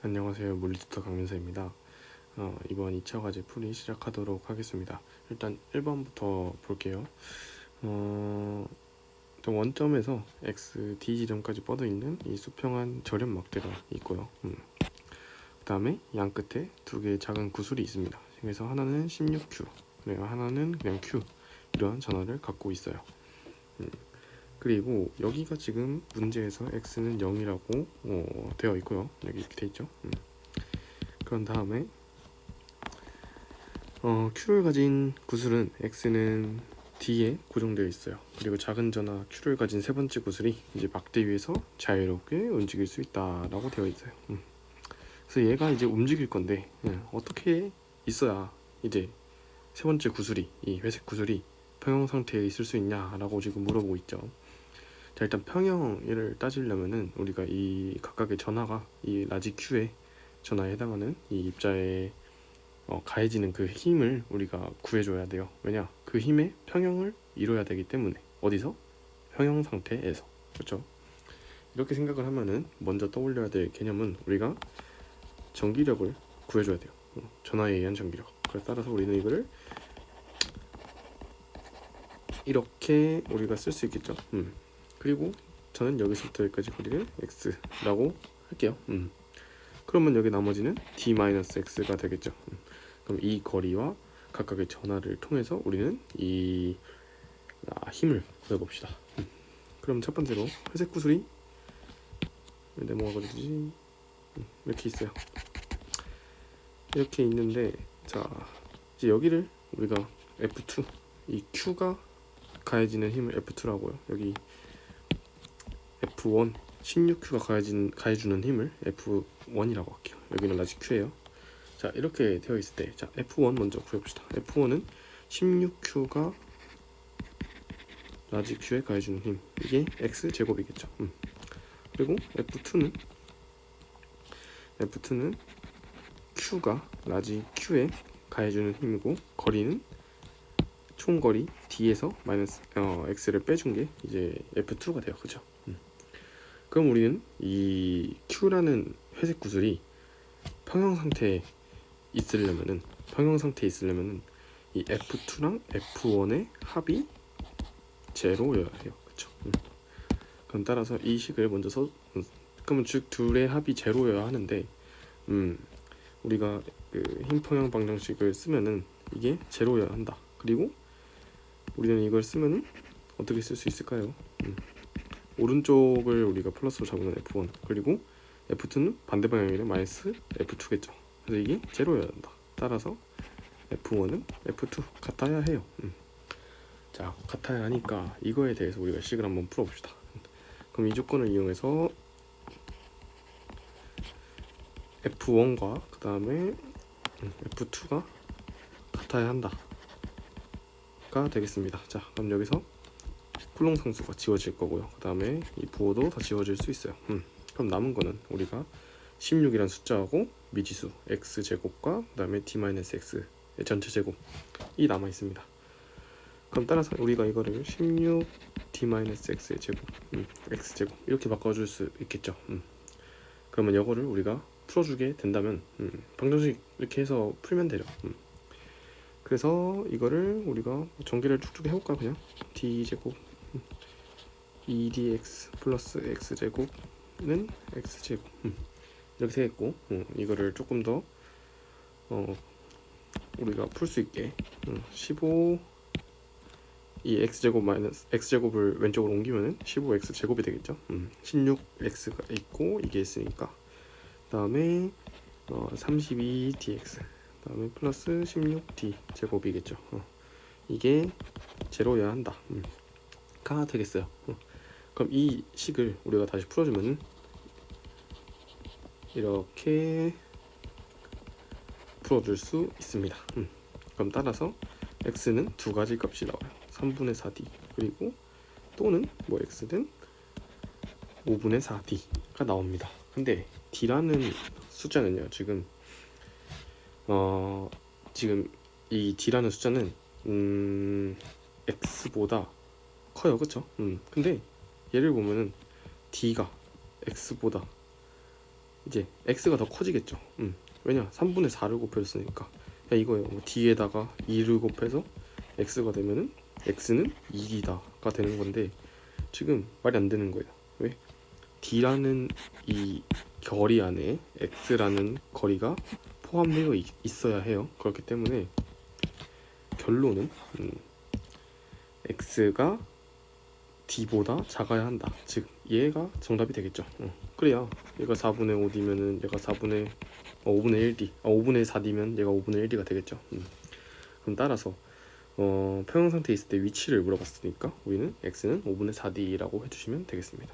안녕하세요. 물리투터 강민서입니다. 이번 2차 과제 풀이 시작하도록 하겠습니다. 일단 1번부터 볼게요. 일단 원점에서 x, d 지점까지 뻗어 있는 이 수평한 절연 막대가 있고요. 그 다음에 양 끝에 두 개의 작은 구슬이 있습니다. 그래서 하나는 16q, 그리고 하나는 그냥 q, 이러한 전화를 갖고 있어요. 그리고 여기가 지금 문제에서 x는 0이라고 되어 있고요. 여기 이렇게 되어 있죠. 그런 다음에 Q를 가진 구슬은 X는 D에 고정되어 있어요. 그리고 작은 전하 Q를 가진 세 번째 구슬이 이제 막대 위에서 자유롭게 움직일 수 있다라고 되어 있어요. 그래서 얘가 이제 움직일 건데 어떻게 있어야 이제 세 번째 구슬이, 이 회색 구슬이 평형 상태에 있을 수 있냐라고 지금 물어보고 있죠. 자, 일단 평형을 따지려면은 우리가 이 각각의 전하가 이 라지 Q의 전하에 해당하는 이 입자의 가해지는 그 힘을 우리가 구해줘야 돼요. 왜냐? 그 힘의 평형을 이뤄야 되기 때문에. 어디서? 평형 상태에서. 그렇죠? 이렇게 생각을 하면은 먼저 떠올려야 될 개념은 우리가 전기력을 구해줘야 돼요. 전하에 의한 전기력. 그래서 따라서 우리는 이거를 이렇게 우리가 쓸 수 있겠죠. 그리고 저는 여기서부터 여기까지 거리를 x라고 할게요. 그러면 여기 나머지는 d-x가 되겠죠. 그럼 이 거리와 각각의 전하를 통해서 우리는 이 힘을 구해봅시다. 그럼 첫 번째로 회색 구슬이 네모가 그려지지 이렇게 있어요. 이렇게 있는데, 자 이제 여기를 우리가 F2, 이 Q가 가해지는 힘을 F2라고요. 여기 F1, 16Q가 가해주는 힘을 F1이라고 할게요. 여기는 라지 Q예요. 자, 이렇게 되어 있을 때, 자, F1 먼저 구해봅시다. F1은 16Q가 라지 Q에 가해주는 힘, 이게 X 제곱이겠죠. 그리고 F2는 Q가 라지 Q에 가해주는 힘이고, 거리는 총거리 D에서 마이너스 X를 빼준 게 이제 F2가 돼요. 그죠? 그럼 우리는 이 Q라는 회색 구슬이 평형 상태에 있으려면은 이 F2랑 F1의 합이 제로여야 해요. 그쵸? 그럼 따라서 이 식을 먼저 그러면 즉 둘의 합이 제로여야 하는데 우리가 그 힘평형 방정식을 쓰면은 이게 제로여야 한다. 그리고 우리는 이걸 쓰면은 어떻게 쓸 수 있을까요? 오른쪽을 우리가 플러스로 잡으면 F1, 그리고 F2는 반대 방향이래 마이너스 F2겠죠. 그래서 이게 제로여야 한다. 따라서 F1은 F2 같아야 해요. 자, 같아야 하니까 이거에 대해서 우리가 식을 한번 풀어봅시다. 그럼 이 조건을 이용해서 F1과 그 다음에 F2가 같아야 한다 가 되겠습니다. 자, 그럼 여기서 쿨롱 상수가 지워질 거고요. 그 다음에 이 부호도 다 지워질 수 있어요. 그럼 남은 거는 우리가 16이란 숫자하고 미지수 x제곱과 그 다음에 d-x의 전체 제곱이 남아 있습니다. 그럼 따라서 우리가 이거를 16 d-x의 제곱, x제곱 이렇게 바꿔줄 수 있겠죠. 그러면 이거를 우리가 풀어주게 된다면 방정식 이렇게 해서 풀면 되죠. 그래서 이거를 우리가 전개를 쭉쭉 해볼까요? 그냥 d제곱 2dx 플러스 x제곱은 x제곱 이렇게 되겠고, 이거를 조금 더 우리가 풀 수 있게 15 이 x제곱 마이너스 x제곱을 왼쪽으로 옮기면은 15x제곱이 되겠죠. 16x가 있고 이게 있으니까, 그 다음에 32dx 그 다음에 플러스 16d 제곱이겠죠. 이게 제로여야 한다 가 되겠어요. 그럼 이 식을 우리가 다시 풀어주면은 이렇게 풀어줄 수 있습니다. 그럼 따라서 x는 두 가지 값이 나와요. 3분의 4d 그리고 또는 뭐 x는 5분의 4d가 나옵니다. 근데 d라는 숫자는요, 지금 이 d라는 숫자는 x보다 커요. 그쵸? 근데 얘를 보면은 d가 x보다 이제 x가 더 커지겠죠. 왜냐 3분의 4를 곱해줬으니까. 야, 이거예요. d에다가 2를 곱해서 x가 되면은 x는 2d다가 되는 건데 지금 말이 안 되는 거예요. 왜? d라는 이 결이 안에 x라는 거리가 포함되어 있어야 해요. 그렇기 때문에 결론은 x가 d보다 작아야 한다. 즉 얘가 정답이 되겠죠. 그래야 얘가 4분의 5d면은 얘가 5분의 1d 5분의 4d면 얘가 5분의 1d가 되겠죠. 그럼 따라서 평형 상태에 있을 때 위치를 물어봤으니까 우리는 x는 5분의 4d라고 해주시면 되겠습니다.